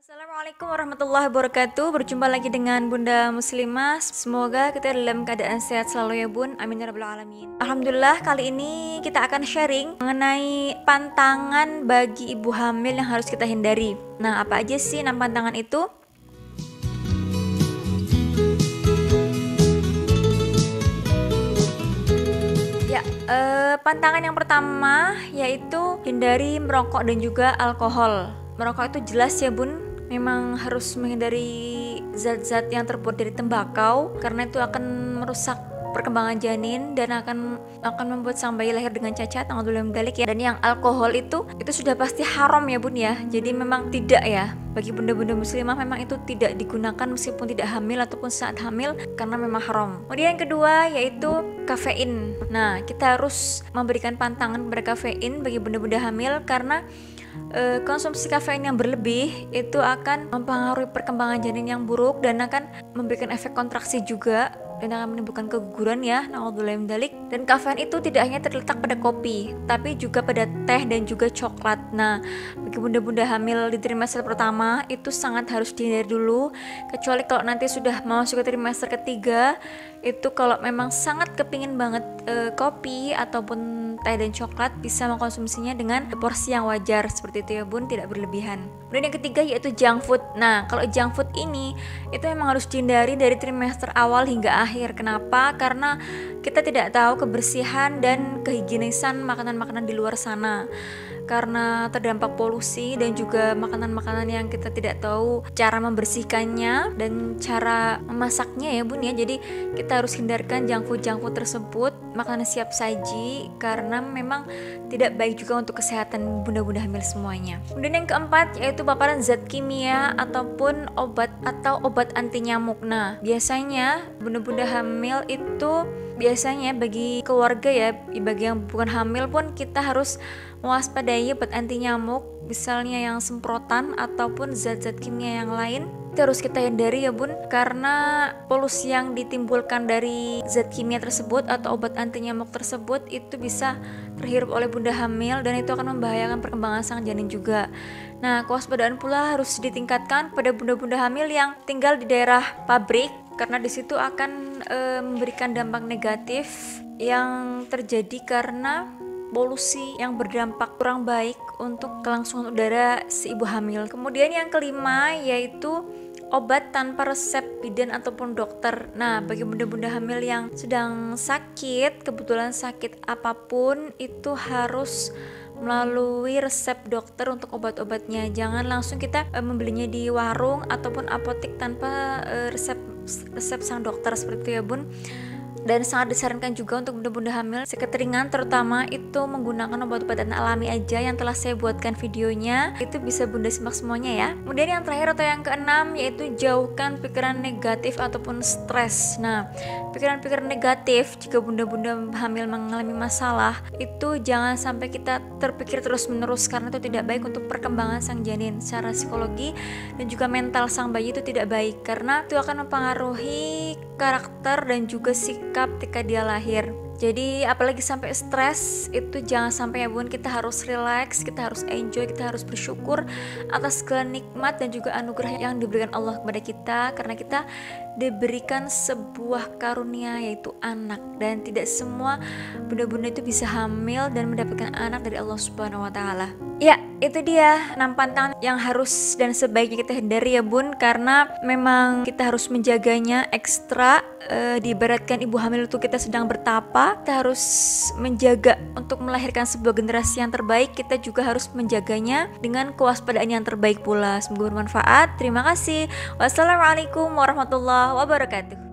Assalamualaikum warahmatullahi wabarakatuh. Berjumpa lagi dengan Bunda Muslimah. Semoga kita dalam keadaan sehat selalu ya Bun. Amin ya rabbal alamin. Alhamdulillah, kali ini kita akan sharing mengenai pantangan bagi ibu hamil yang harus kita hindari. Nah, apa aja sih 6 pantangan itu? Ya, pantangan yang pertama yaitu hindari merokok dan juga alkohol. Merokok itu jelas ya Bun, memang harus menghindari zat-zat yang terbuat dari tembakau karena itu akan merusak perkembangan janin dan akan membuat sang bayi lahir dengan cacat. Alhamdulillah mendalik ya. Dan yang alkohol itu sudah pasti haram ya Bun ya. Jadi memang tidak ya, bagi bunda-bunda muslimah memang itu tidak digunakan meskipun tidak hamil ataupun saat hamil karena memang haram. Kemudian yang kedua yaitu kafein. Nah, kita harus memberikan pantangan kepada kafein bagi bunda-bunda hamil karena konsumsi kafein yang berlebih itu akan mempengaruhi perkembangan janin yang buruk dan akan memberikan efek kontraksi juga dan akan menimbulkan keguguran ya. Na'udzubillah min dzalik. Dan kafein itu tidak hanya terletak pada kopi, tapi juga pada teh dan juga coklat. Nah, bagi bunda-bunda hamil di trimester pertama itu sangat harus dihindari dulu, kecuali kalau nanti sudah masuk ke trimester ketiga, itu kalau memang sangat kepingin banget kopi ataupun teh dan coklat, bisa mengkonsumsinya dengan porsi yang wajar seperti itu ya Bun, tidak berlebihan. Kemudian yang ketiga yaitu junk food. Nah, kalau junk food ini itu memang harus dihindari dari trimester awal hingga akhir. Kenapa? Karena kita tidak tahu kebersihan dan kehigienisan makanan-makanan di luar sana, karena terdampak polusi dan juga makanan-makanan yang kita tidak tahu cara membersihkannya dan cara memasaknya ya Bun ya. Jadi kita harus hindarkan junk food tersebut, makanan siap saji, karena memang tidak baik juga untuk kesehatan bunda-bunda hamil semuanya. Kemudian yang keempat yaitu paparan zat kimia ataupun obat anti nyamuk. Nah, biasanya bunda-bunda hamil itu biasanya bagi keluarga ya, bagi yang bukan hamil pun kita harus mewaspadai obat anti nyamuk, misalnya yang semprotan ataupun zat-zat kimia yang lain. Itu harus kita hindari ya Bun, karena polusi yang ditimbulkan dari zat kimia tersebut atau obat anti nyamuk tersebut itu bisa terhirup oleh bunda hamil dan itu akan membahayakan perkembangan sang janin juga. Nah, kewaspadaan pula harus ditingkatkan pada bunda-bunda hamil yang tinggal di daerah pabrik, karena di situ akan memberikan dampak negatif yang terjadi karena polusi yang berdampak kurang baik untuk kelangsungan udara si ibu hamil. Kemudian yang kelima yaitu obat tanpa resep bidan ataupun dokter. Nah, bagi bunda-bunda hamil yang sedang sakit, kebetulan sakit apapun, itu harus melalui resep dokter untuk obat-obatnya. Jangan langsung kita membelinya di warung ataupun apotek tanpa resep sang dokter seperti itu ya Bun. Dan sangat disarankan juga untuk bunda-bunda hamil seketeringan terutama itu menggunakan obat-obatan alami aja yang telah saya buatkan videonya. Itu bisa bunda simak semuanya ya. Kemudian yang terakhir atau yang keenam yaitu jauhkan pikiran negatif ataupun stres. Nah, pikiran-pikiran negatif jika bunda-bunda hamil mengalami masalah itu jangan sampai kita terpikir terus-menerus, karena itu tidak baik untuk perkembangan sang janin secara psikologi dan juga mental sang bayi. Itu tidak baik karena itu akan mempengaruhi karakter dan juga sikap ketika dia lahir. Jadi apalagi sampai stres, itu jangan sampai ya Bun. Kita harus relax, kita harus enjoy, kita harus bersyukur atas segala nikmat dan juga anugerah yang diberikan Allah kepada kita, karena kita diberikan sebuah karunia yaitu anak, dan tidak semua bunda-bunda itu bisa hamil dan mendapatkan anak dari Allah Subhanahu wa taala. Ya, itu dia 6 pantangan yang harus dan sebaiknya kita hindari ya Bun, karena memang kita harus menjaganya ekstra. Diibaratkan ibu hamil itu kita sedang bertapa, kita harus menjaga untuk melahirkan sebuah generasi yang terbaik. Kita juga harus menjaganya dengan kewaspadaan yang terbaik pula. Semoga bermanfaat. Terima kasih. Wassalamualaikum warahmatullahi wabarakatuh.